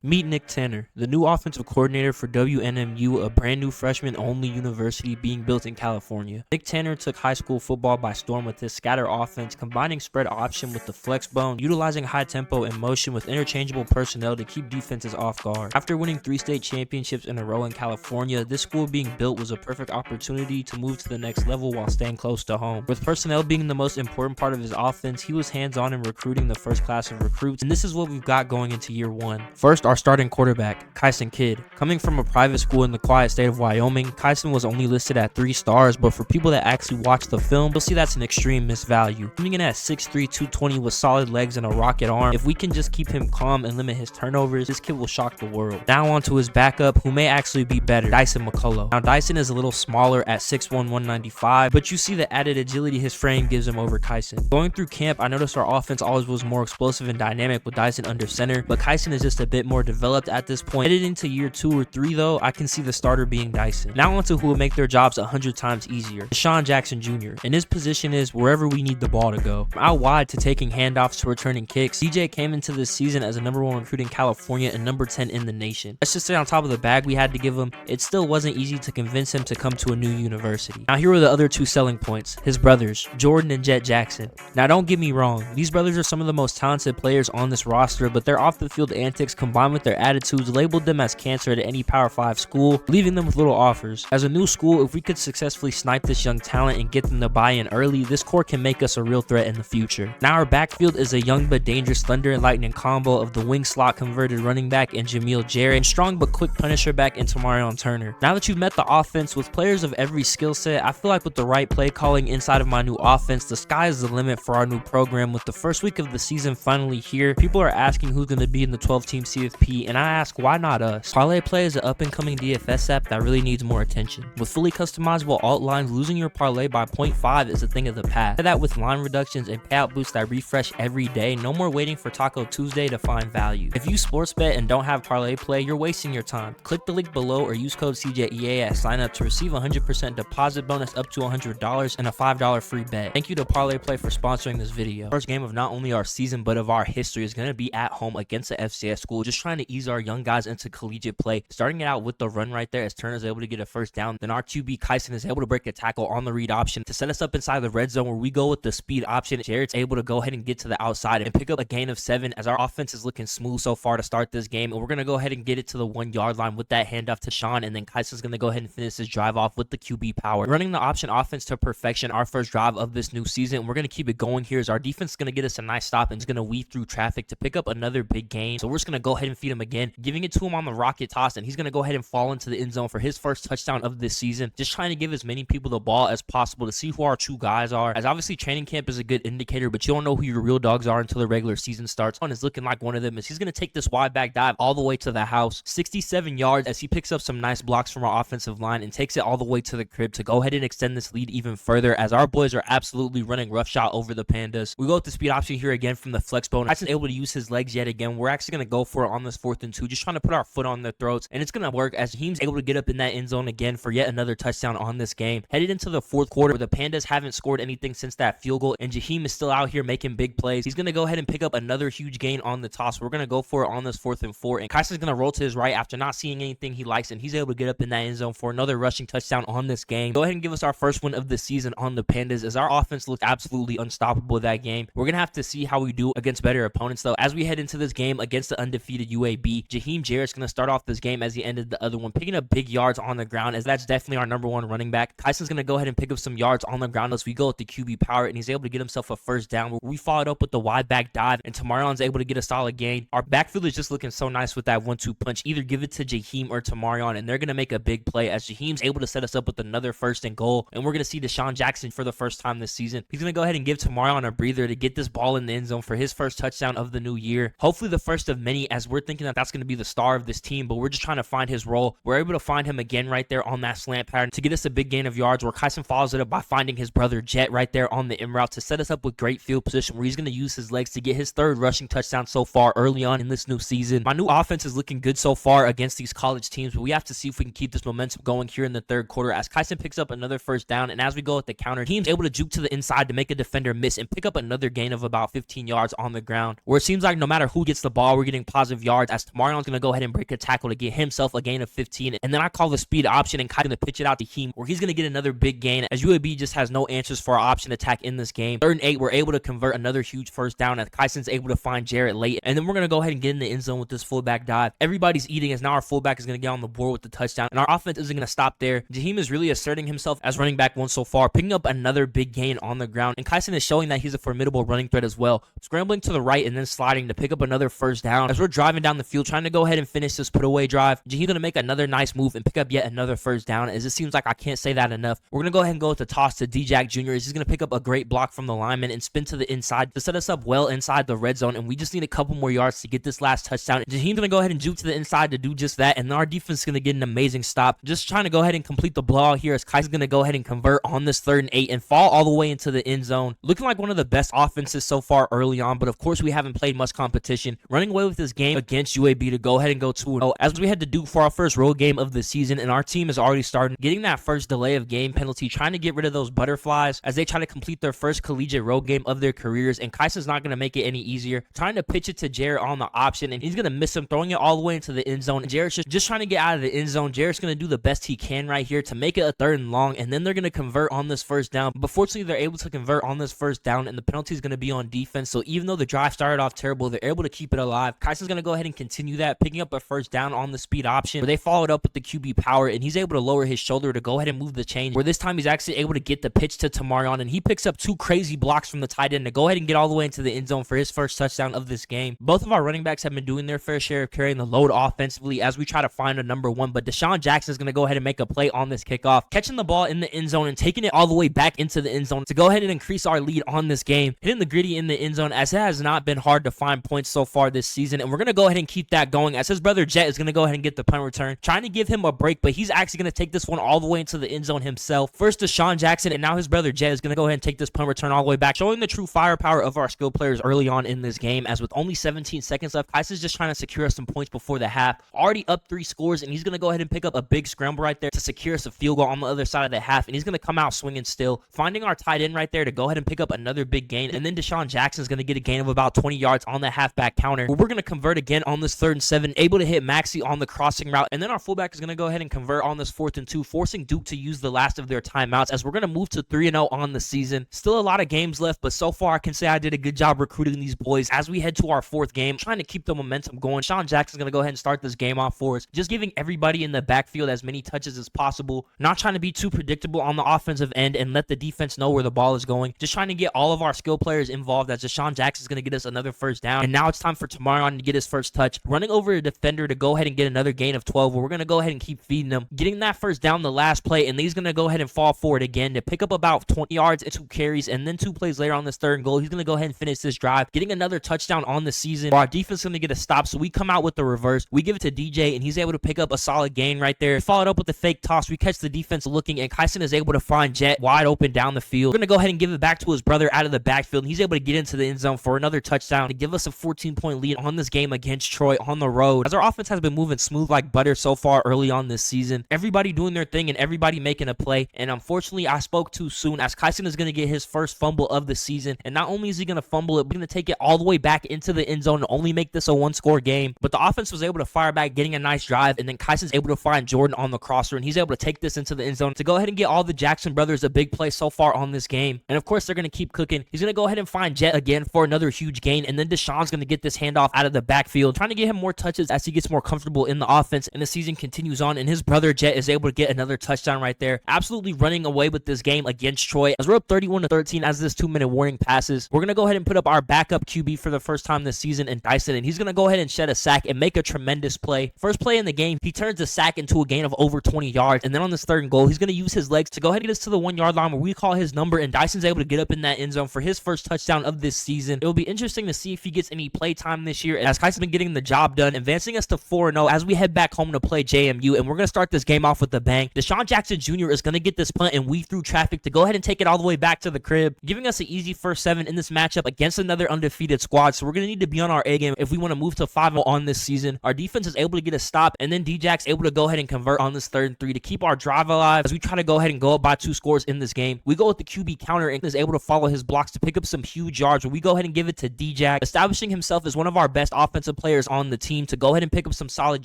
Meet Nick Tanner, the new offensive coordinator for WNMU, a brand new freshman-only university being built in California. Nick Tanner took high school football by storm with his scatter offense, combining spread option with the flex bone, utilizing high tempo and motion with interchangeable personnel to keep defenses off guard. After winning 3 state championships in a row in California, this school being built was a perfect opportunity to move to the next level while staying close to home. With personnel being the most important part of his offense, he was hands-on in recruiting the first class of recruits, and this is what we've got going into year 1. First, our starting quarterback, Kyson Kidd. Coming from a private school in the quiet state of Wyoming, Kyson was only listed at 3 stars, but for people that actually watch the film, you'll see that's an extreme misvalue. Coming in at 6'3", 220 with solid legs and a rocket arm, if we can just keep him calm and limit his turnovers, this kid will shock the world. Now on to his backup, who may actually be better, Dyson McCullough. Now Dyson is a little smaller at 6'1", 195, but you see the added agility his frame gives him over Kyson. Going through camp, I noticed our offense always was more explosive and dynamic with Dyson under center, but Kyson is just a bit more developed at this point. Headed into year 2 or 3 though, I can see the starter being Dyson. Now onto who will make their jobs 100 times easier, Deshaun Jackson Jr. And his position is wherever we need the ball to go. From out wide to taking handoffs to returning kicks, DJ came into this season as a #1 recruit in California and number 10 in the nation. Let's just say on top of the bag we had to give him, it still wasn't easy to convince him to come to a new university. Now here are the other 2 selling points, his brothers, Jordan and Jet Jackson. Now don't get me wrong, these brothers are some of the most talented players on this roster, but their off the field antics combined with their attitudes labeled them as cancer at any Power 5 school, leaving them with little offers. As a new school, if we could successfully snipe this young talent and get them to buy in early, this core can make us a real threat in the future. Now our backfield is a young but dangerous thunder and lightning combo of the wing slot converted running back in Jameel Jarrett and strong but quick punisher back into Marion Turner. Now that you've met the offense with players of every skill set, I feel like with the right play calling inside of my new offense, the sky is the limit for our new program. With the first week of the season finally here, people are asking who's going to be in the 12-team CFP, and I ask, why not us? Parlay Play is an up-and-coming DFS app that really needs more attention. With fully customizable alt lines, losing your parlay by 0.5 is a thing of the past. That with line reductions and payout boosts that refresh every day, no more waiting for Taco Tuesday to find value. If you sports bet and don't have Parlay Play, you're wasting your time. Click the link below or use code CJEA at sign up to receive a 100% deposit bonus up to $100 and a $5 free bet. Thank you to Parlay Play for sponsoring this video. First game of not only our season but of our history is going to be at home against the FCS school, just trying to ease our young guys into collegiate play. Starting it out with the run right there as Turner's able to get a first down. Then our QB Kyson is able to break a tackle on the read option to set us up inside the red zone where we go with the speed option. Jarrett's able to go ahead and get to the outside and pick up a gain of 7 as our offense is looking smooth so far to start this game. And we're going to go ahead and get it to the 1-yard line with that handoff to Sean, and then Kyson's going to go ahead and finish his drive off with the QB power. Running the option offense to perfection, our first drive of this new season. We're going to keep it going here as our defense is going to get us a nice stop and is going to weave through traffic to pick up another big gain. So we're just going to go ahead and feed him again, giving it to him on the rocket toss, and he's going to go ahead and fall into the end zone for his first touchdown of this season. Just trying to give as many people the ball as possible to see who our true guys are, as obviously training camp is a good indicator, but you don't know who your real dogs are until the regular season starts. One is looking like one of them as he's going to take this wide back dive all the way to the house, 67 yards, as he picks up some nice blocks from our offensive line and takes it all the way to the crib to go ahead and extend this lead even further as our boys are absolutely running roughshod over the Pandas. We go with the speed option here again from the flex bone. Tyson's able to use his legs yet again. We're actually going to go for it on this 4th and 2, just trying to put our foot on their throats, and it's going to work as Jaheim's able to get up in that end zone again for yet another touchdown on this game. Headed into the 4th quarter where the Pandas haven't scored anything since that field goal, and Jaheim is still out here making big plays. He's going to go ahead and pick up another huge gain on the toss. We're going to go for it on this 4th and 4, and Kyson's going to roll to his right after not seeing anything he likes, and he's able to get up in that end zone for another rushing touchdown on this game. Go ahead and give us our first win of the season on the Pandas as our offense looked absolutely unstoppable that game. We're going to have to see how we do against better opponents though as we head into this game against the undefeated UAB. Jaheim Jarrett's going to start off this game as he ended the other one, picking up big yards on the ground as that's definitely our #1 running back. Kyson's going to go ahead and pick up some yards on the ground as we go with the QB power, and he's able to get himself a first down. We followed up with the wide back dive, and Tamarion's able to get a solid gain. Our backfield is just looking so nice with that 1-2 punch. Either give it to Jaheim or Tamarion, and they're going to make a big play as Jaheim's able to set us up with another 1st and goal, and we're going to see Deshaun Jackson for the first time this season. He's going to go ahead and give Tamarion a breather to get this ball in the end zone for his first touchdown of the new year. Hopefully the first of many, as we're thinking that that's going to be the star of this team, but we're just trying to find his role. We're able to find him again right there on that slant pattern to get us a big gain of yards, where Kyson follows it up by finding his brother Jet right there on the in route to set us up with great field position, where he's going to use his legs to get his 3rd rushing touchdown so far early on in this new season. My new offense is looking good so far against these college teams, but we have to see if we can keep this momentum going here in the 3rd quarter as Kyson picks up another first down, and as we go at the counter, team's able to juke to the inside to make a defender miss and pick up another gain of about 15 yards on the ground, where it seems like no matter who gets the ball, we're getting positive yards yards as Tamarion's going to go ahead and break a tackle to get himself a gain of 15. And then I call the speed option and kind of pitch it out to Heem, where he's going to get another big gain as UAB just has no answers for our option attack in this game. 3rd and 8, we're able to convert another huge first down as Kyson's able to find Jarrett late. And then we're going to go ahead and get in the end zone with this fullback dive. Everybody's eating as now our fullback is going to get on the board with the touchdown. And our offense isn't going to stop there. Jaheim is really asserting himself as running back 1 so far, picking up another big gain on the ground. And Kyson is showing that he's a formidable running threat as well. Scrambling to the right and then sliding to pick up another first down. As we're driving down the field trying to go ahead and finish this put away drive, Jaheim's going to make another nice move and pick up yet another first down. As it seems like I can't say that enough. We're going to go ahead and go with the toss to D-Jack Jr. He's going to pick up a great block from the lineman and spin to the inside to set us up well inside the red zone. And we just need a couple more yards to get this last touchdown. Jaheim's going to go ahead and juke to the inside to do just that. And then our defense is going to get an amazing stop. Just trying to go ahead and complete the blowout here as Kai's going to go ahead and convert on this 3rd and 8 and fall all the way into the end zone. Looking like one of the best offenses so far early on, but of course we haven't played much competition. Running away with this game against UAB to go ahead and go 2-0 as we had to do for our first road game of the season, and our team is already starting getting that first delay of game penalty, trying to get rid of those butterflies as they try to complete their first collegiate road game of their careers, and Kyson's not going to make it any easier. Trying to pitch it to Jarrett on the option, and he's going to miss him, throwing it all the way into the end zone. And Jarrett's just trying to get out of the end zone. Jarrett's going to do the best he can right here to make it a 3rd and long, and then they're going to convert on this first down. But fortunately, they're able to convert on this first down, and the penalty is going to be on defense. So even though the drive started off terrible, they're able to keep it alive. Kyson's going to go ahead and continue that, picking up a first down on the speed option, where they followed up with the QB power, and he's able to lower his shoulder to go ahead and move the change, where this time he's actually able to get the pitch to Tamarion, and he picks up 2 crazy blocks from the tight end to go ahead and get all the way into the end zone for his first touchdown of this game. Both of our running backs have been doing their fair share of carrying the load offensively as we try to find a number 1, but Deshaun Jackson is going to go ahead and make a play on this kickoff, catching the ball in the end zone and taking it all the way back into the end zone to go ahead and increase our lead on this game, hitting the gritty in the end zone as it has not been hard to find points so far this season. And we're going to go ahead and keep that going as his brother Jet is going to go ahead and get the punt return, trying to give him a break, but he's actually going to take this one all the way into the end zone himself. First Deshaun Jackson, and now his brother Jet is going to go ahead and take this punt return all the way back, showing the true firepower of our skill players early on in this game, as with only 17 seconds left, Kais is just trying to secure us some points before the half. Already up 3 scores, and he's going to go ahead and pick up a big scramble right there to secure us a field goal on the other side of the half, and he's going to come out swinging still, finding our tight end right there to go ahead and pick up another big gain, and then Deshaun Jackson is going to get a gain of about 20 yards on the halfback counter. We're going to convert again on this 3rd and 7, able to hit Maxey on the crossing route, and then our fullback is going to go ahead and convert on this 4th and 2, forcing Duke to use the last of their timeouts as we're going to move to 3-0 on the season. Still a lot of games left, but so far I can say I did a good job recruiting these boys as we head to our 4th game, trying to keep the momentum going. Deshaun Jackson is going to go ahead and start this game off for us, just giving everybody in the backfield as many touches as possible, not trying to be too predictable on the offensive end and let the defense know where the ball is going, just trying to get all of our skill players involved as Deshaun Jackson is going to get us another first down. And now it's time for Tamarion to get his first touch, running over a defender to go ahead and get another gain of 12, where we're going to go ahead and keep feeding him, getting that first down the last play, and he's going to go ahead and fall forward again to pick up about 20 yards and 2 carries, and then 2 plays later on this 3rd and goal, he's going to go ahead and finish this drive, getting another touchdown on the season. Our defense is going to get a stop, so we come out with the reverse. We give it to DJ, and he's able to pick up a solid gain right there. Followed up with the fake toss. We catch the defense looking, and Kyson is able to find Jet wide open down the field. We're going to go ahead and give it back to his brother out of the backfield, and he's able to get into the end zone for another touchdown to give us a 14-point lead on this game against Troy on the road. As our offense has been moving smooth like butter so far early on this season, everybody doing their thing and everybody making a play, and unfortunately I spoke too soon as Kyson is going to get his first fumble of the season, and not only is he going to fumble it, we're going to take it all the way back into the end zone and only make this a 1-score game, but the offense was able to fire back, getting a nice drive, and then Kyson's able to find Jordan on the crosser, and he's able to take this into the end zone to go ahead and get all the Jackson brothers a big play so far on this game. And of course they're going to keep cooking. He's going to go ahead and find Jet again for another huge gain, and then Deshaun's going to get this handoff out of the backfield, trying to get him more touches as he gets more comfortable in the offense, and the season continues on, and his brother Jet is able to get another touchdown right there, absolutely running away with this game against Troy as we're up 31-13 as this 2-minute warning passes. We're going to go ahead and put up our backup QB for the first time this season in Dyson, and he's going to go ahead and shed a sack and make a tremendous play. First play in the game, he turns the sack into a gain of over 20 yards, and then on this 3rd and goal, he's going to use his legs to go ahead and get us to the 1-yard line where we call his number, and Dyson's able to get up in that end zone for his first touchdown of this season. It will be interesting to see if he gets any play time this year, as Kyson's been getting the job done, advancing us to 4-0 as we head back home to play JMU, and we're going to start this game off with a bang. Deshaun Jackson Jr. is going to get this punt and weave through traffic to go ahead and take it all the way back to the crib, giving us an easy first 7 in this matchup against another undefeated squad, so we're going to need to be on our A game if we want to move to 5-0 on this season. Our defense is able to get a stop, and then D-Jack's able to go ahead and convert on this 3rd and 3 to keep our drive alive as we try to go ahead and go up by 2 scores in this game. We go with the QB counter and is able to follow his blocks to pick up some huge yards, where we go ahead and give it to D-Jack, establishing himself as one of our best offensive defensive players on the team to go ahead and pick up some solid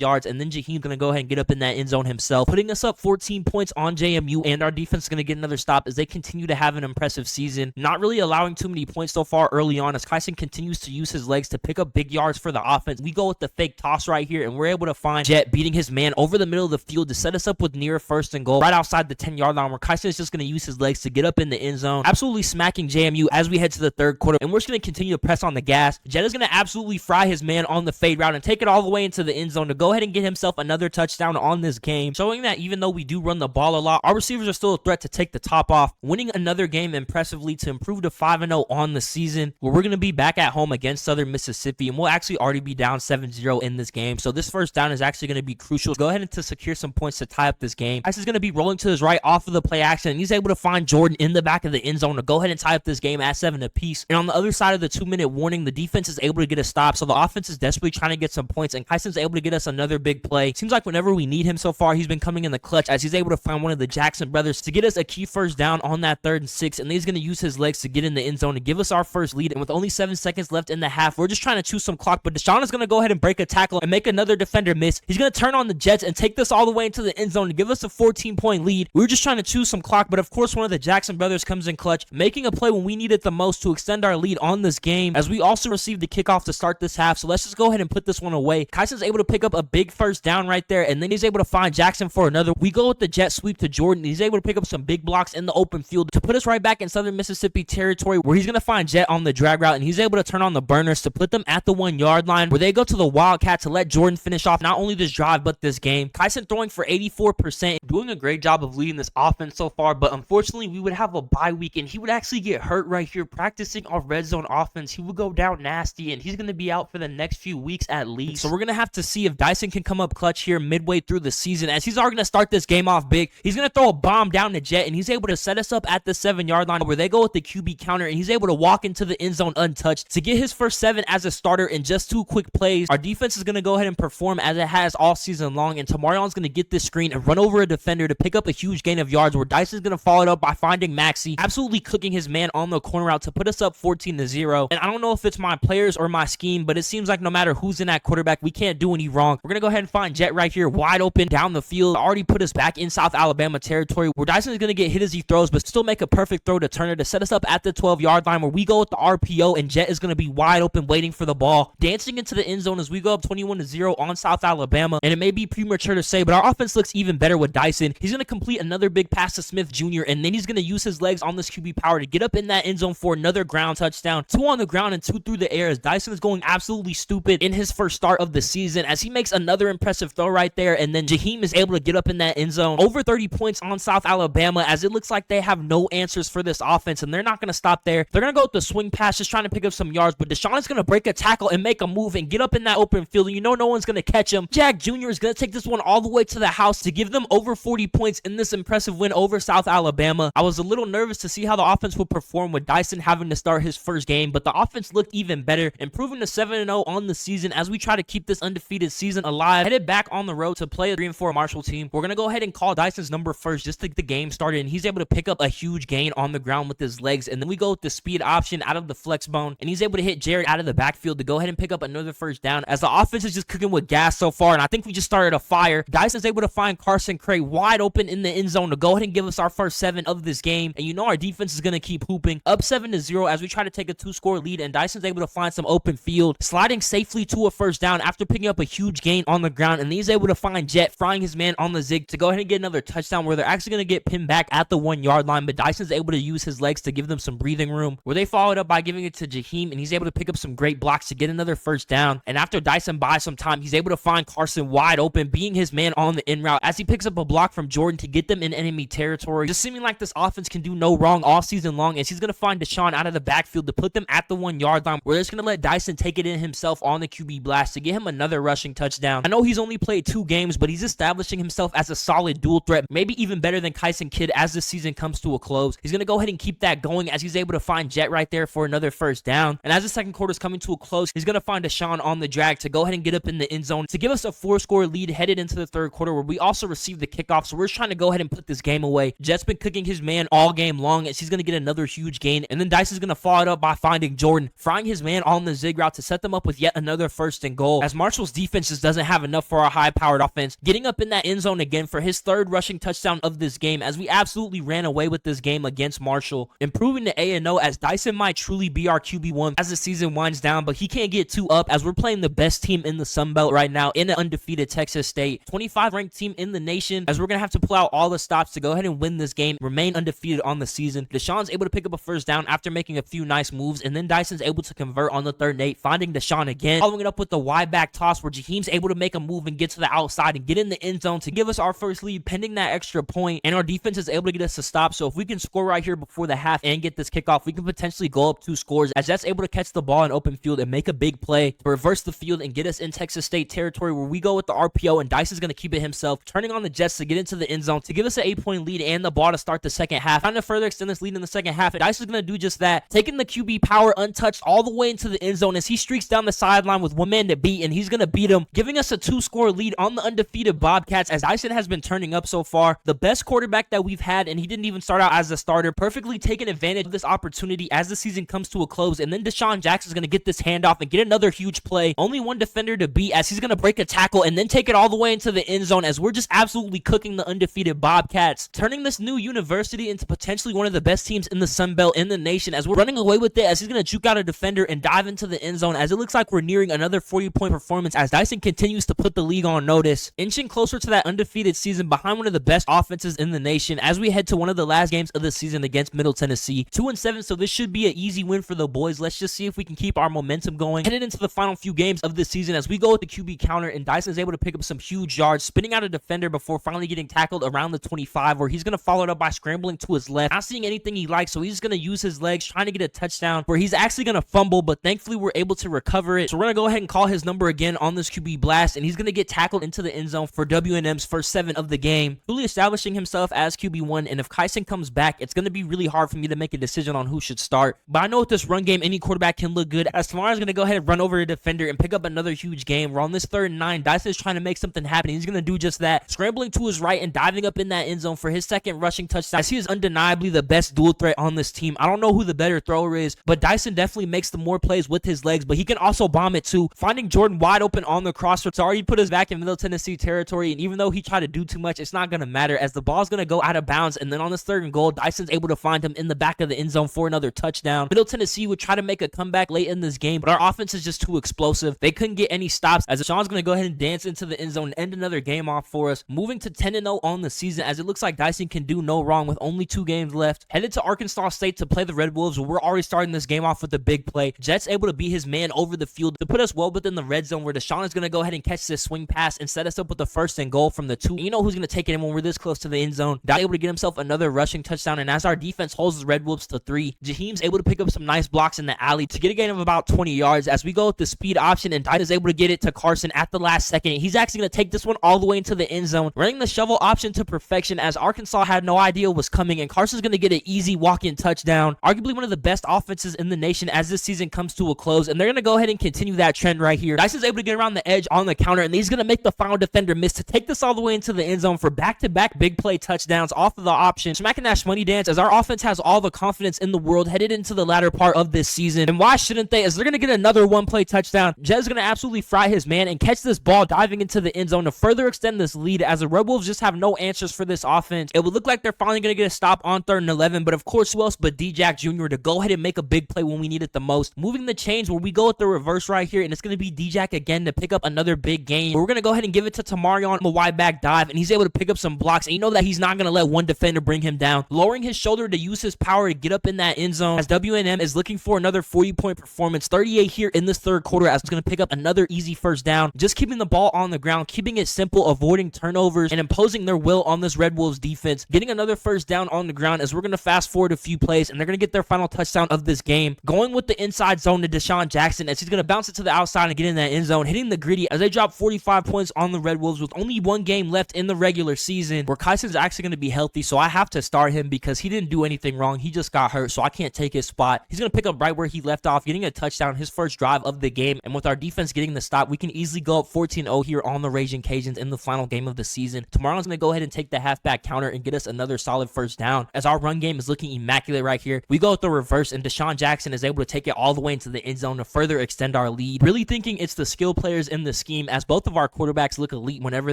yards, and then Jaheim's going to go ahead and get up in that end zone himself, putting us up 14 points on JMU, and our defense is going to get another stop as they continue to have an impressive season, not really allowing too many points so far early on as Kyson continues to use his legs to pick up big yards for the offense. We go with the fake toss right here, and we're able to find Jet beating his man over the middle of the field to set us up with near first and goal right outside the 10-yard line, where Kyson is just going to use his legs to get up in the end zone, absolutely smacking JMU as we head to the third quarter, and we're just going to continue to press on the gas. Jet is going to absolutely fry his man on the fade route and take it all the way into the end zone to go ahead and get himself another touchdown on this game, showing that even though we do run the ball a lot, our receivers are still a threat to take the top off, winning another game impressively to improve to 5-0 on the season, where we're going to be back at home against Southern Mississippi, and we'll actually already be down 7-0 in this game, so this first down is actually going to be crucial. Go ahead and to secure some points to tie up this game. Ice is going to be rolling to his right off of the play action, and he's able to find Jordan in the back of the end zone to go ahead and tie up this game at 7 apiece. And on the other side of the 2-minute warning, the defense is able to get a stop, so the offense is desperately trying to get some points, and Kyson's able to get us another big play. Seems like whenever we need him so far, he's been coming in the clutch as he's able to find one of the Jackson brothers to get us a key first down on that 3rd and 6, and he's going to use his legs to get in the end zone to give us our first lead. And with only 7 seconds left in the half, we're just trying to chew some clock, but Deshaun is going to go ahead and break a tackle and make another defender miss. He's going to turn on the Jets and take this all the way into the end zone to give us a 14-point lead. We were just trying to chew some clock, but of course one of the Jackson brothers comes in clutch, making a play when we need it the most to extend our lead on this game, as we also received the kickoff to start this half. So let's just go ahead and put this one away. Kyson's able to pick up a big first down right there, and then he's able to find Jackson for another. We go with the jet sweep to Jordan. He's able to pick up some big blocks in the open field to put us right back in Southern Mississippi territory, where he's going to find Jet on the drag route, and he's able to turn on the burners to put them at the 1-yard line, where they go to the Wildcat to let Jordan finish off not only this drive but this game. Kyson throwing for 84%, doing a great job of leading this offense so far, but unfortunately we would have a bye week and he would actually get hurt right here practicing our red zone offense. He would go down nasty and he's going to be out for the next few weeks at least. So we're going to have to see if Dyson can come up clutch here midway through the season, as he's already going to start this game off big. He's going to throw a bomb down to Jet, and he's able to set us up at the 7-yard line, where they go with the QB counter, and he's able to walk into the end zone untouched to get his first 7 as a starter in just 2 quick plays. Our defense is going to go ahead and perform as it has all season long, and Tamarion's going to get this screen and run over a defender to pick up a huge gain of yards, where Dyson's going to follow it up by finding Maxey, absolutely cooking his man on the corner route to put us up 14-0. And I don't know if it's my players or my scheme, but it seems like no matter who's in that quarterback, we can't do any wrong. We're going to go ahead and find Jet right here wide open down the field, already put us back in South Alabama territory, where Dyson is going to get hit as he throws, but still make a perfect throw to Turner to set us up at the 12-yard line, where we go with the RPO, and Jet is going to be wide open waiting for the ball, dancing into the end zone as we go up 21-0 on South Alabama. And it may be premature to say, but our offense looks even better with Dyson. He's going to complete another big pass to Smith Jr., and then he's going to use his legs on this QB power to get up in that end zone for another ground touchdown. 2 on the ground and 2 through the air, as Dyson is going absolutely stupid in his first start of the season, as he makes another impressive throw right there, and then Jaheim is able to get up in that end zone. Over 30 points on South Alabama, as it looks like they have no answers for this offense, and they're not going to stop there. They're going to go with the swing pass, just trying to pick up some yards, but Deshaun is going to break a tackle and make a move and get up in that open field, and you know no one's going to catch him. Jack Jr. is going to take this one all the way to the house to give them over 40 points in this impressive win over South Alabama. I was a little nervous to see how the offense would perform with Dyson having to start his first game, but the offense looked even better, improving to 7-0 on the season as we try to keep this undefeated season alive. Headed back on the road to play a 3-4 Marshall team. We're going to go ahead and call Dyson's number first just to get the game started, and he's able to pick up a huge gain on the ground with his legs, and then we go with the speed option out of the flex bone, and he's able to hit Jared out of the backfield to go ahead and pick up another first down, as the offense is just cooking with gas so far, and I think we just started a fire. Dyson's able to find Carson Cray wide open in the end zone to go ahead and give us our first 7 of this game, and you know our defense is going to keep hooping, up 7-0 as we try to take a 2-score lead, and Dyson's able to find some open field, sliding safely to a first down after picking up a huge gain on the ground, and he's able to find Jet frying his man on the zig to go ahead and get another touchdown, where they're actually going to get pinned back at the 1-yard line, but Dyson's able to use his legs to give them some breathing room, where they followed up by giving it to Jaheim, and he's able to pick up some great blocks to get another first down. And after Dyson buys some time, he's able to find Carson wide open, being his man on the in route, as he picks up a block from Jordan to get them in enemy territory. Just seeming like this offense can do no wrong all season long, as he's going to find Deshaun out of the backfield to put them at the 1-yard line, where they're just going to let Dyson take it in himself on the QB blast to get him another rushing touchdown. I know he's only played 2 games, but he's establishing himself as a solid dual threat, maybe even better than Kyson Kidd as the season comes to a close. He's going to go ahead and keep that going, as he's able to find Jet right there for another first down. And as the second quarter is coming to a close, he's going to find Deshaun on the drag to go ahead and get up in the end zone to give us a 4-score lead headed into the third quarter, where we also receive the kickoff. So we're just trying to go ahead and put this game away. Jet's been cooking his man all game long, as he's going to get another huge gain. And then Dyson's going to follow it up by finding Jordan, frying his man on the zig route to set them up with yet another first and goal, as Marshall's defense just doesn't have enough for our high-powered offense. Getting up in that end zone again for his third rushing touchdown of this game, as we absolutely ran away with this game against Marshall, improving to 8-0, as Dyson might truly be our QB1 as the season winds down, but he can't get too up as we're playing the best team in the Sun Belt right now in an undefeated Texas State, 25 ranked team in the nation, as we're going to have to pull out all the stops to go ahead and win this game, remain undefeated on the season. Deshaun's able to pick up a first down after making a few nice moves, and then Dyson's able to convert on the 3rd and 8, finding Deshaun again, following it up with the wide back toss where Jaheim's able to make a move and get to the outside and get in the end zone to give us our first lead pending that extra point, and our defense is able to get us to stop. So if we can score right here before the half and get this kickoff, we can potentially go up 2 scores, as Jets able to catch the ball in open field and make a big play to reverse the field and get us in Texas State territory, where we go with the RPO and Dyson's going to keep it himself, turning on the Jets to get into the end zone to give us an 8-point lead and the ball to start the second half. Trying to further extend this lead in the second half, and Dyson's going to do just that, taking the QB power untouched all the way into the end zone as he streaks down the sideline with one man to beat, and he's going to beat him, giving us a 2-score lead on the undefeated Bobcats, as Dyson has been turning up so far. The best quarterback that we've had, and he didn't even start out as a starter, perfectly taking advantage of this opportunity as the season comes to a close, and then Deshaun Jackson's going to get this handoff and get another huge play. Only one defender to beat, as he's going to break a tackle and then take it all the way into the end zone, as we're just absolutely cooking the undefeated Bobcats, turning this new university into potentially one of the best teams in the Sun Belt in the nation, as we're running away with it, as he's going to juke out a defender and dive into the end zone, as it looks like we're nearing another 40-point performance as Dyson continues to put the league on notice, inching closer to that undefeated season behind one of the best offenses in the nation as we head to one of the last games of the season against Middle Tennessee. 2-7, so this should be an easy win for the boys. Let's just see if we can keep our momentum going headed into the final few games of the season, as we go with the QB counter, and Dyson's able to pick up some huge yards, spinning out a defender before finally getting tackled around the 25, where he's going to follow it up by scrambling to his left, not seeing anything he likes, so he's going to use his legs trying to get a touchdown, where he's actually going to fumble, but thankfully we're able to recover it. So we're going to go ahead and call his number again on this QB blast, and he's going to get tackled into the end zone for WNM's first 7 of the game, truly establishing himself as QB1. And if Kyson comes back, it's going to be really hard for me to make a decision on who should start, but I know with this run game any quarterback can look good, as Tamara's going to go ahead and run over a defender and pick up another huge game. We're on this 3rd and 9. Dyson is trying to make something happen. He's going to do just that, scrambling to his right and diving up in that end zone for his 2nd rushing touchdown, as he is undeniably the best dual threat on this team. I don't know who the better thrower is, but Dyson definitely makes the more plays with his legs, but he can also bomb it too, finding Jordan wide open on the crosser to already put us back in Middle Tennessee territory. And even though he tried to do too much, it's not going to matter, as the ball's going to go out of bounds, and then on this 3rd and goal, Dyson's able to find him in the back of the end zone for another touchdown. Middle Tennessee would try to make a comeback late in this game, but our offense is just too explosive. They couldn't get any stops, as Sean's going to go ahead and dance into the end zone and end another game off for us, moving to 10-0 on the season, as it looks like Dyson can do no wrong with only 2 games left. Headed to Arkansas State to play the Red Wolves, where we're already starting this game off with a big play. Jets able to be his man over the field to put us well within the red zone, where Deshaun is going to go ahead and catch this swing pass and set us up with the 1st and goal from the 2. And you know who's going to take it in when we're this close to the end zone? Dot able to get himself another rushing touchdown, and as our defense holds the Red Wolves to 3, Jaheim's able to pick up some nice blocks in the alley to get a gain of about 20 yards, as we go with the speed option, and Dyson is able to get it to Carson at the last second. He's actually going to take this one all the way into the end zone, running the shovel option to perfection, as Arkansas had no idea was coming, and Carson's going to get an easy walk-in touchdown. Arguably one of the best offenses in the nation as this season comes to a close, and they're going to go ahead and continue that trend right here. Dyson's able to get around the edge on the counter, and he's going to make the final defender miss to take this all the way into the end zone for back-to-back big play touchdowns off of the option, smacking that shmoney dance, as our offense has all the confidence in the world headed into the latter part of this season. And why shouldn't they, as they're going to get another one-play touchdown. Jed's going to absolutely fry his man and catch this ball diving into the end zone to further extend this lead, as the Red Wolves just have no answers for this offense. It would look like they're finally going to get a stop on 3rd and 11, but of course, who else but D-Jack Jr. to go ahead and make a big play when we need it the most, moving the chains, where we go with the reverse right here, and it's going to be D-Jack again to pick up another big gain. We're going to go ahead and give it to Tamarion on the wide back dive, and he's able to pick up some blocks, and you know that he's not going to let one defender bring him down, lowering his shoulder to use his power to get up in that end zone, as WNM is looking for another 40-point performance, 38 here in this 3rd quarter, as it's going to pick up another easy first down, just keeping the ball on the ground, keeping it simple, avoiding turnovers, and imposing their will on this Red Wolves defense, getting another first down on the ground, as we're going to fast forward a few plays, and they're going to get their final touchdown of this game, going with the inside zone to Deshaun Jackson, as he's going to bounce it to the outside and get in that end zone, hitting the gritty, as they drop 45 points on the Red Wolves with only 1 game left in the regular season, where Kyson's actually going to be healthy, so I have to start him because he didn't do anything wrong. He just got hurt, so I can't take his spot. He's going to pick up right where he left off, getting a touchdown, his first drive of the game, and with our defense getting the stop, we can easily go up 14-0 here on the Raging Cajuns in the final game of the season. Tomorrow's going to go ahead and take the halfback counter and get us another solid first down, as our run game is looking immaculate right here. We go with the reverse, and Deshaun Jackson is able to take it all the way into the end zone to further extend our our lead. Really thinking it's the skill players in the scheme, as both of our quarterbacks look elite whenever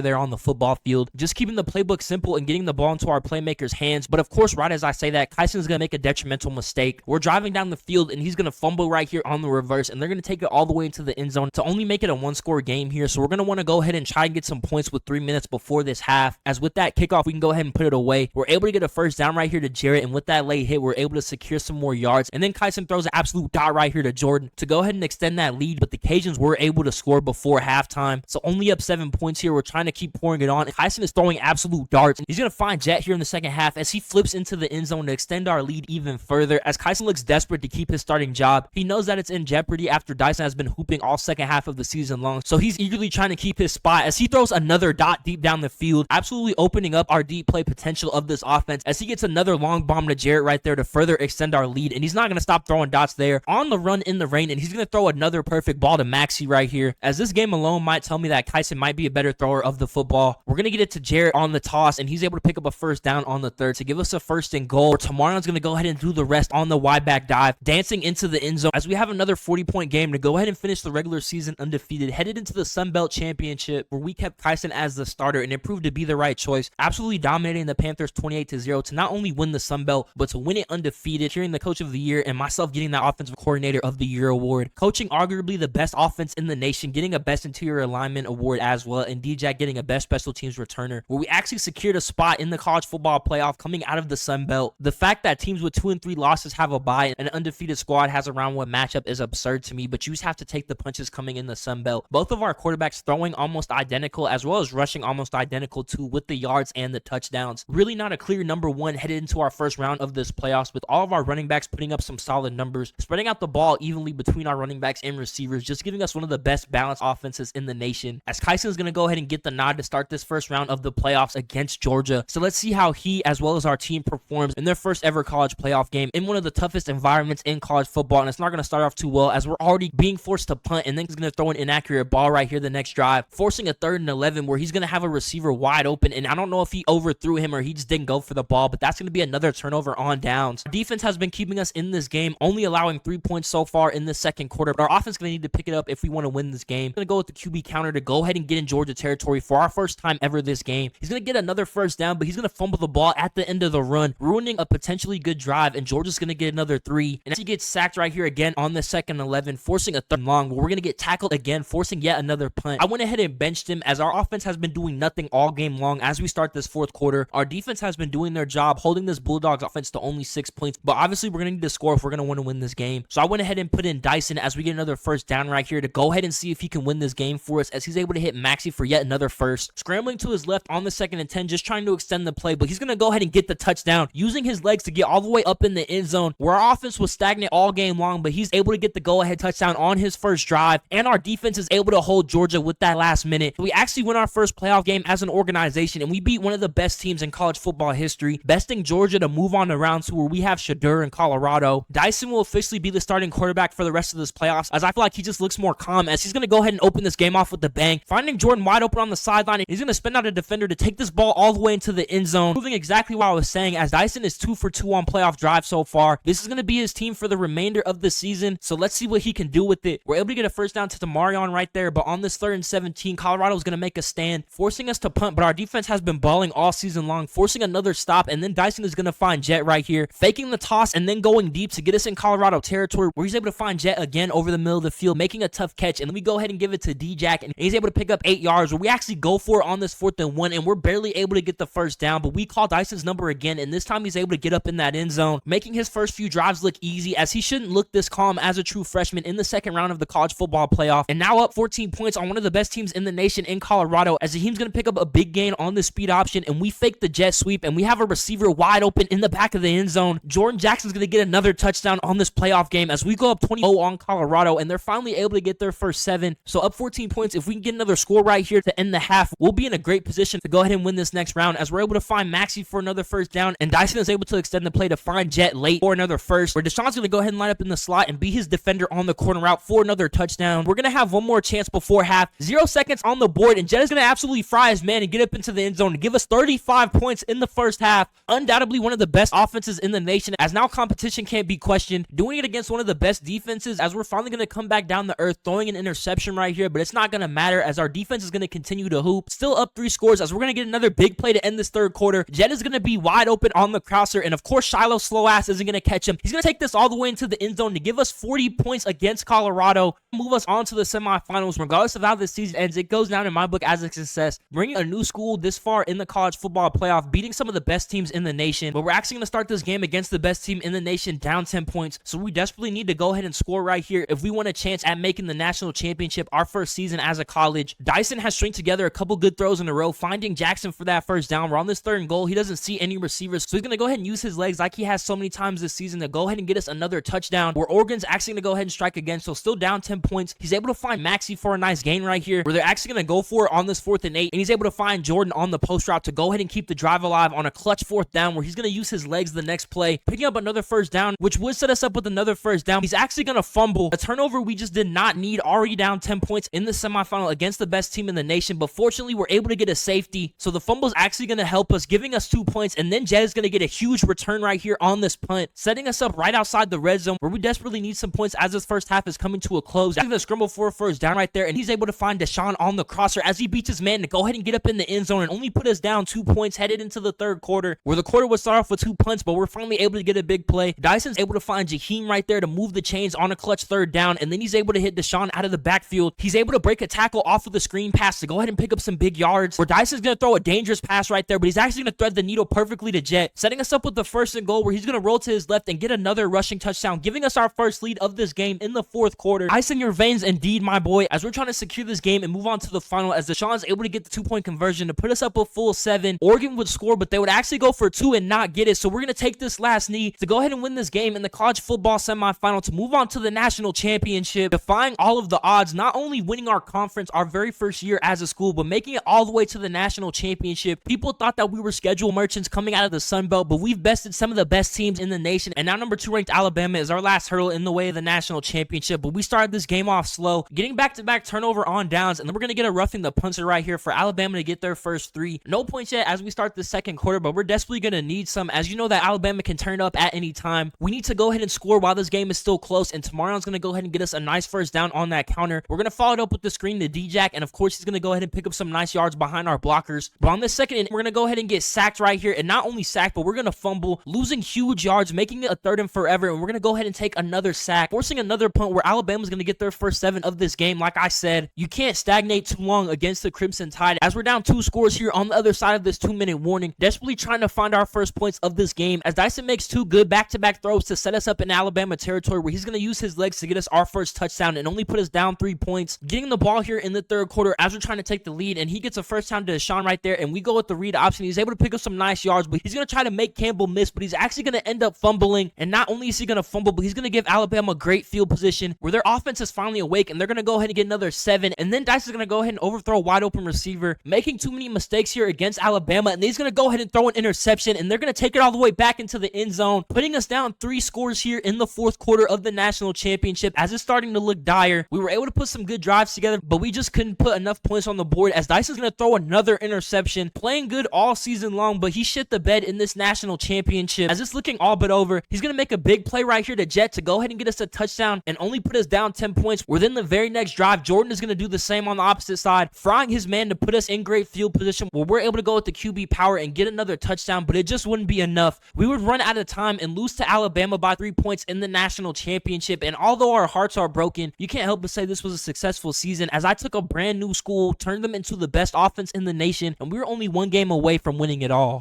they're on the football field. Just keeping the playbook simple and getting the ball into our playmakers' hands. But of course, right as I say that, Kyson's going to make a detrimental mistake. We're driving down the field and he's going to fumble right here on the reverse, and they're going to take it all the way into the end zone to only make it a one-score game here. So we're going to want to go ahead and try and get some points with 3 minutes before this half, as with that kickoff, we can go ahead and put it away. We're able to get a first down right here to Jarrett, and with that late hit, we're able to secure some more yards. And then Kyson throws an absolute dot right here to Jordan to go ahead and extend that lead, but the Cajuns were able to score before halftime. So only up 7 points here. We're trying to keep pouring it on. Kyson is throwing absolute darts. He's going to find Jet here in the second half as he flips into the end zone to extend our lead even further, as Kyson looks desperate to keep his starting job. He knows that it's in jeopardy after Dyson has been hooping all second half of the season long, so he's eagerly trying to keep his spot as he throws another dot deep down the field, absolutely opening up our deep play potential of this offense, as he gets another long bomb to Jarrett right there to further extend our lead. And he's not going to stop throwing dots there on the run in the rain, and he's going to throw another perfect ball to Maxey right here, as this game alone might tell me that Kyson might be a better thrower of the football. We're going to get it to Jarrett on the toss, and he's able to pick up a first down on the third to give us a first and goal. Tamarion's going to go ahead and do the rest on the wide back dive, dancing into the end zone, as we have another 40-point game to go ahead and finish the regular season undefeated, headed into the Sun Belt Championship, where we kept Kyson as the starter, and it proved to be the right choice, absolutely dominating the Panthers 28-0 to not only win the Sun Belt, but to win it undefeated, hearing the Coach of the Year and myself getting that Offensive Coordinator of the Year award, coaching arguably the best offense in the nation, getting a Best Interior Alignment award as well, and D-Jack getting a Best Special Teams Returner, where we actually secured a spot in the college football playoff coming out of the Sun Belt. The fact that teams with 2 and 3 losses have a bye and an undefeated squad has a round 1 matchup is absurd to me, but you just have to take the punches coming in the Sun Belt. Both of our quarterbacks throwing almost identical, as well as rushing almost identical too, with the yards and the touchdowns. Really not a clear number one headed into our first round of this playoffs, with all of our running backs putting up some solid numbers, spreading out the ball evenly between our running backs and receivers, just giving us one of the best balanced offenses in the nation, as Kyson is going to go ahead and get the nod to start this first round of the playoffs against Georgia. So let's see how he, as well as our team, performs in their first ever college playoff game in one of the toughest environments in college football. And it's not going to start off too well, as we're already being forced to punt, and then he's going to throw an inaccurate ball right here the next drive, forcing a 3rd and 11 where he's going to have a receiver wide open, and I don't know if he overthrew him or he just didn't go for the ball, but that's going to be another turnover on downs. Our defense has been keeping us in this game, only allowing 3 points so far in the second quarter, but our offense is going to need to pick it up if we want to win this game. Going to go with the QB counter to go ahead and get in Georgia territory for our first time ever this game. He's going to get another first down, but he's going to fumble the ball at the end of the run, ruining a potentially good drive, and Georgia's going to get another 3. And he gets sacked right here again on the second 11, forcing a 3rd and long, but we're going to get tackled again, forcing yet another punt. I went ahead and benched him, as our offense has been doing nothing all game long as we start this fourth quarter. Our defense has been doing their job, holding this Bulldogs offense to only 6 points, but obviously we're going to need to score if we're going to want to win this game. So I went ahead and put in Dyson as we get another first down right here to go ahead and see if he can win this game for us, as he's able to hit Maxey for yet another first. Scrambling to his left on the 2nd and 10, just trying to extend the play, but he's going to go ahead and get the touchdown, using his legs to get all the way up in the end zone, where our offense was stagnant all game long, but he's able to get the go-ahead touchdown on his first drive, and our defense is able to hold Georgia with that last minute. We actually win our first playoff game as an organization, and we beat one of the best teams in college football history, besting Georgia to move on to round 2, where we have Shadur in Colorado. Dyson will officially be the starting quarterback for the rest of this playoffs, as I feel like he just looks more calm, as he's going to go ahead and open this game off with the bang, finding Jordan wide open on the sideline, and he's going to spin out a defender to take this ball all the way into the end zone, proving exactly what I was saying, as Dyson is 2 for 2 on playoff drives so far. This is going to be his team for the remainder of the season, so let's see what he can do with it. We're able to get a first down to Tamarion right there, but on this 3rd and 17, Colorado is going to make a stand, forcing us to punt, but our defense has been balling all season long, forcing another stop, and then Dyson is going to find Jet right here, faking the toss and then going deep to get us in Colorado territory, where he's able to find Jet again over the middle of the field, making a tough catch, and then we go ahead and give it to D-Jack, and he's able to pick up 8 yards, where we actually go for it on this 4th and 1, and we're barely able to get the first down, but we call Dyson's number again, and this time he's able to get up in that end zone, making his first few drives look easy, as he shouldn't look this calm as a true freshman in the second round of the college football playoff, and now up 14 points on one of the best teams in the nation in Colorado, as the team's going to pick up a big gain on the speed option, and we fake the jet sweep, and we have a receiver wide open in the back of the end zone. Jordan Jackson's going to get another touchdown on this playoff game, as we go up 20-0 on Colorado, and they're finally able to get their first 7. So up 14 points. If we can get another score right here to end the half, we'll be in a great position to go ahead and win this next round, as we're able to find Maxey for another first down, and Dyson is able to extend the play to find Jet late for another first, where Deshaun's going to go ahead and line up in the slot and be his defender on the corner route for another touchdown. We're going to have one more chance before half. 0 seconds on the board, and Jet is going to absolutely fry his man and get up into the end zone and give us 35 points in the first half. Undoubtedly one of the best offenses in the nation, as now competition can't be questioned. Doing it against one of the best defenses, as we're finally going to come come back down to earth, throwing an interception right here, but it's not going to matter as our defense is going to continue to hoop. Still up 3 scores as we're going to get another big play to end this third quarter. Jet is going to be wide open on the crosser, and of course, Shiloh's slow ass isn't going to catch him. He's going to take this all the way into the end zone to give us 40 points against Colorado, move us on to the semifinals. Regardless of how this season ends, it goes down in my book as a success. Bringing a new school this far in the college football playoff, beating some of the best teams in the nation, but we're actually going to start this game against the best team in the nation down 10 points, so we desperately need to go ahead and score right here if we want a chance at making the national championship our first season as a college. Dyson has stringed together a couple good throws in a row, finding Jackson for that first down. We're on this 3rd and goal. He doesn't see any receivers, so he's going to go ahead and use his legs like he has so many times this season to go ahead and get us another touchdown, where Oregon's actually going to go ahead and strike again, so still down 10 points. He's able to find Maxey for a nice gain right here, where they're actually going to go for it on this 4th and 8, and he's able to find Jordan on the post route to go ahead and keep the drive alive on a clutch 4th down, where he's going to use his legs the next play, picking up another first down, which would set us up with another first down. He's actually going to fumble, a turnover we just did not need, already down 10 points in the semifinal against the best team in the nation, but fortunately we're able to get a safety, so the fumble is actually going to help us, giving us 2 points, and then Jet is going to get a huge return right here on this punt, setting us up right outside the red zone, where we desperately need some points as this first half is coming to a close. After the scramble for a first down right there, and he's able to find Deshaun on the crosser as he beats his man to go ahead and get up in the end zone and only put us down 2 points headed into the third quarter, where the quarter would start off with 2 punts, but we're finally able to get a big play. Dyson's able to find Jaheim right there to move the chains on a clutch 3rd down, and then he's able to hit Deshaun out of the backfield. He's able to break a tackle off of the screen pass to go ahead and pick up some big yards, where Dyson's going to throw a dangerous pass right there, but he's actually going to thread the needle perfectly to Jet, setting us up with the 1st and goal, where he's going to roll to his left and get another rushing touchdown, giving us our first lead of this game in the 4th quarter. Ice in your veins indeed, my boy, as we're trying to secure this game and move on to the final, as Deshaun's able to get the 2-point conversion to put us up a full 7. Oregon would score, but they would actually go for 2 and not get it, so we're going to take this last knee to go ahead and win this game in the college football semifinal to move on to the national championship, defying all of the odds, not only winning our conference our very first year as a school, but making it all the way to the national championship. People thought that we were schedule merchants coming out of the Sun Belt, but we've bested some of the best teams in the nation, and now number 2 ranked Alabama is our last hurdle in the way of the national championship. But we started this game off slow, getting back-to-back turnover on downs, and then we're going to get a roughing the punter right here for Alabama to get their first 3. No points yet as we start the 2nd quarter, but we're desperately going to need some, as you know that Alabama can turn up at any time. We need to go ahead and score while this game is still close, and Tamarion's going to go ahead and get us a nice first down on that counter. We're going to follow it up with the screen to D-Jack, and of course he's going to go ahead and pick up some nice yards behind our blockers. But on this 2nd, we're going to go ahead and get sacked right here, and not only sacked, but we're going to fumble, losing huge yards, making it a 3rd and forever, and we're going to go ahead and take another sack, forcing another punt where Alabama's going to get their first 7 of this game. Like I said, you can't stagnate too long against the Crimson Tide, as we're down 2 scores here on the other side of this 2-minute warning, desperately trying to find our first points of this game, as Dyson makes 2 good back-to-back throws to set us up in Alabama territory, where he's going to use his legs to get us our first touchdown and only put us down 3 points, getting the ball here in the 3rd quarter as we're trying to take the lead, and he gets a first down to Deshaun right there, and we go with the read option. He's able to pick up some nice yards, but he's going to try to make Campbell miss, but he's actually going to end up fumbling, and not only is he going to fumble, but he's going to give Alabama great field position, where their offense is finally awake, and they're going to go ahead and get another 7, and then Dice is going to go ahead and overthrow a wide open receiver, making too many mistakes here against Alabama, and he's going to go ahead and throw an interception, and they're going to take it all the way back into the end zone, putting us down 3 scores here in the 4th quarter of the national championship, as it's starting to look dire. We were able to put some good drives together, but we just couldn't put enough points on the board, as Dice is going to throw another interception, playing good all season long, but he shit the bed in this national championship, as it's looking all but over. He's going to make a big play right here to Jet to go ahead and get us a touchdown and only put us down 10 points. Within the very next drive, Jordan is going to do the same on the opposite side, frying his man to put us in great field position, where we're able to go with the QB power and get another touchdown, but it just wouldn't be enough. We would run out of time and lose to Alabama by 3 points in the national championship, and although our hearts are broken, you can't help but say this was a successful season, as I took a brand new school, turned them into the best offense in the nation, and we were only 1 game away from winning it all.